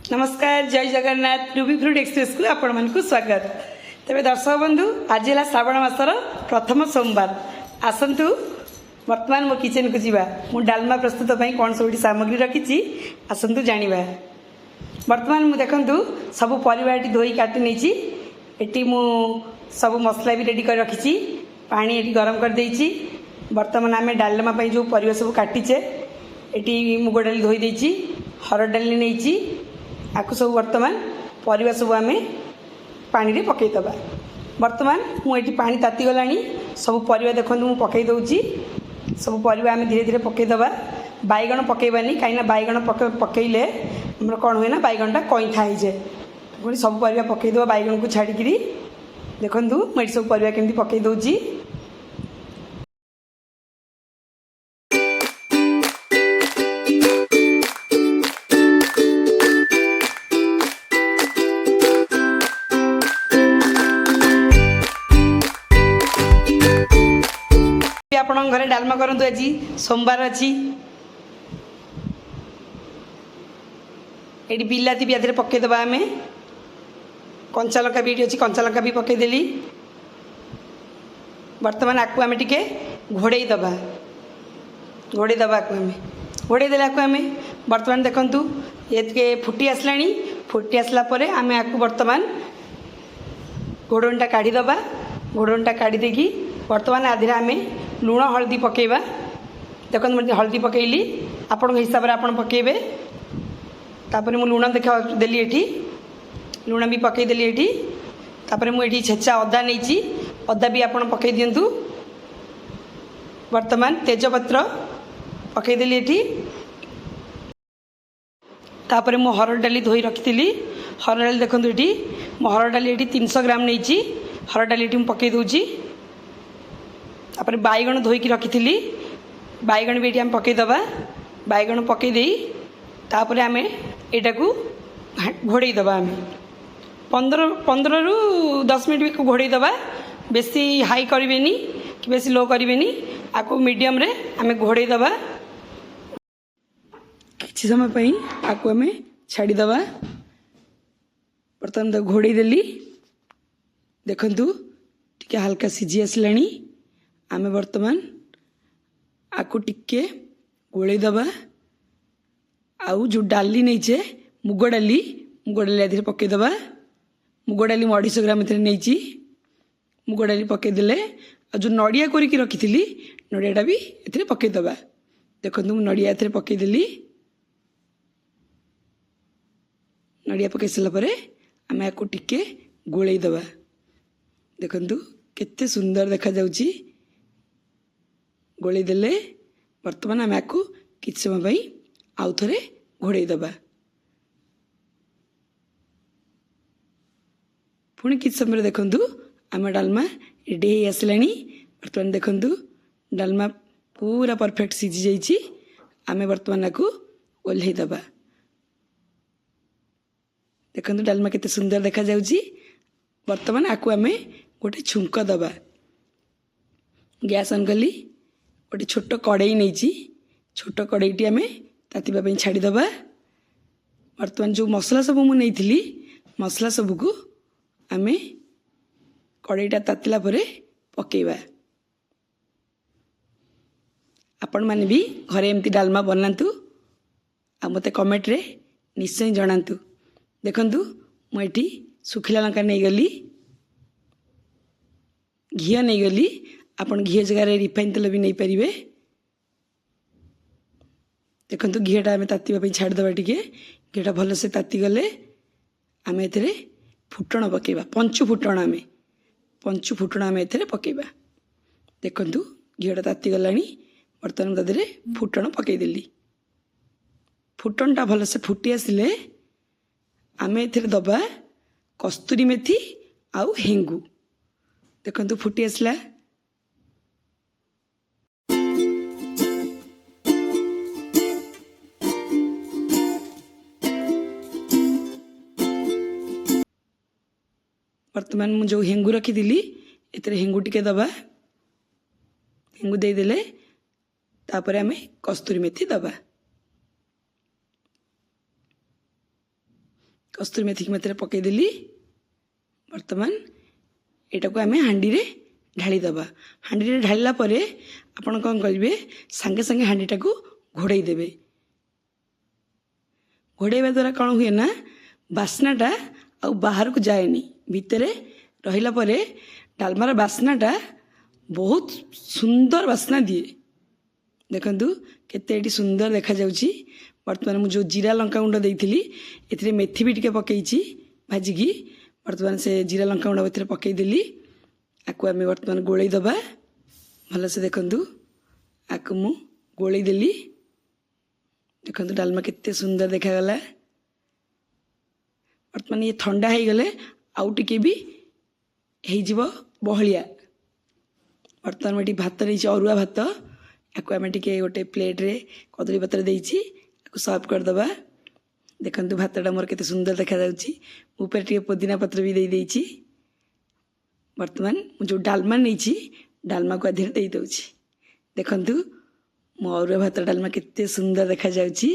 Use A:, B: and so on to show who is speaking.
A: नमस्कार जय Jagannath Ruby fruit express को आपण मानक स्वागत। तेरे दर्शक बंधु आज है श्रावण मासर प्रथम सोमवार। आसतु वर्तमान मो किचन को जीवा मु डालमा प्रस्तुत कौन सब सामग्री रखी आसतु जानिबा। वर्तमान मु देखंतु सब परिवार धोई काटी नहीं एटी मु सब मसला भी रेडी कर रखी पानी एटी गरम कर देइछि। वर्तमान आम डालमा जो परिवा सब काटीचे एटी मुग डाली धोई देइछि हरड़ डाली नहीं आपको सब वर्तमान परिवा सब आम पानी रे पकईदबा। वर्तमान मुझे पानी ताती गला सब परिवा देखो मुझे पकई दूची सब परिवा आम धीरे धीरे पकईदबा। बैगण पकईबानी कहीं बैगण पकईले आमर कौन हुए ना बैगणटा कईथा हो जाए पुणी सब परिवा पकईदबा। बैगण को छाड़ी देखु मुझे सब परिवा केमती पकई दूची। आपण घरे डालमा करंतु आज सोमवार अच्छी ये बिलाती भी आधे पकईदबा आम कंचा लंका भी अच्छी कंचा लंका भी पकईदेली। वर्तमान आपको आम टे घोड़ईदबा घोड़ईदबा आम घोड़ईदे आम वर्तमान देखु ये फुटी आसला फुटी आसला आम आपको वर्तमान घोड़णीटा काढ़ीदबा। घोड़णीटा काढ़ी देकी वर्तमान आधे आम लुण हलदी पकईबा। देखो मुझे हलदी पकईली आपण हिसाब से आप पकईबे। तापर मु लुण देखा देली एठी लुण भी पकईदेली एठी। तापर मुझे छेचा अदा नहीं अदा भी आप पकई दिंतु। वर्तमान तेजपत्र पकईदेली एठी। तापर मु हरड़ डाली धोई रखी हरड़ डाली देखो ये मो हरड़ डाली ये 300 ग्राम नहीं हरड़ डाली ये पकई दूची। तापर बैगण धोईकी रखी बैगण भी ये आम पकईदबा। बैगण पकईदे तापर आम यहाँ को घोड़ईदबा। आम 15 ରୁ 10 मिनट भी घोड़ईदबा। बेसी हाई करें कि बेसी लो करें आपको मीडियम रे आम घोड़ईदबा। किसी समय पर आपको आम छाड़ीदबा। बर्तमान तो घोड़ईदेली देखु टे हल्का सीझी आसला। आम वर्तमान आपको टिके गोलैदबा। आउ जो डाली नहीं मुग डाली आधे पकईदबा। मुग डाली 250 ग्राम नहीं मुग डाली पकईदेले जो नड़िया कोरिकी रखी नड़ियाटा भी ए पकईदबा। देखो नड़िया ए पकईदेली नड़िया पकई सारापर आम आपको टिके गोलैदबा। देखु केते सुंदर देखा जाउची। गोलैदेले वर्तमान आम आपको किछ समय आउ थे घोड़ईदबा। पुणी कि समय देखु आम डालमा रेडी हो आसला। बर्तमान देखु डालमा पूरा परफेक्ट सीझी जाइए। आम वर्तमान आपको ओल्लैदबा। देखु डालमा केते सुंदर देखा जाउची। वर्तमान आपको आम गोटे छुंक दबा। गैस ऑन कली गोटे छोट कड़ई नहीं छोट कड़ईटी आम तातीबा छाड़ीदबा। वर्तमान जो मसला सब मुझे मसला सबको आम कड़ईटा तातिला पकेबा। आपण मैंने भी घरे एमती डालमा बनातु आ मते कमेंट रे निश्चय जनातु। देखंतु मुझे सुखिला लंका नहीं गली घी नहीं गली आपन घी जगार रिफाइन तेल भी नहीं पारे। देखो घीटा आम तातीबा छाड़ीदबा। टे घीटा भलसे ताती गले आम ए फुटण पकेबा। पंचु फुटण आम ए पकेबा। देखु घीटा ताती गला बर्तमान तादे फुटण पकईदेली। फुटणटा भलसे फुटी आसिले आम ए दबा कस्तूरी मेथी आउ हेंगू। देखु फुटी आसला। वर्तमान मुझे जो हेंगू रखी एते हेंगू टिके दबा। हेंगू देदेले तापर आम कस्तूरी मेथी दबा। कस्तूरी मेथी की पकईदेली बर्तमान एटा को आम हाँडी ढाली दबा हाँडी ढाला आपण कौन करेंगे सांगे सांगे हाँडीटा को घोड़े देवे घोड़ाइवा द्वारा कौन हुए ना बास्नाटा आ बाहर को जाएनी भितर रहिला परे डालमार बास्नाटा बहुत सुंदर बास्ना दिए देखंतु केते एटी सुंदर देखा जाउची। वर्तमान मु जो जीरा लंका गुंड देइथिली एथिरे मेथी भी टिके पकेइची भाजिकी वर्तमान से जीरा लंका गुंड एथिरे पकेइ देली आकु आमे वर्तमान गोळेइ दबा भल से देखंतु आकु मु गोळेइ देली देखंतु डालमा केते सुंदर देखा गला। वर्तमान ये ठंडा हो गले आउ टिके भी हो बहलिया बर्तमान में भात रही अरुआ भात आपको आम टे गोटे प्लेट रे कदली पत्र देती सर्व करदे देखंतु भातटा मोर केते सुंदर देखा ऊपर टे पुदीना पत्र भी दे देइछि। वर्तमान जो डालमा नहीं डालमा को अधीर दे दउछि देखंतु मो अरुआ भात डालमा केते सुंदर देखा जाउछि।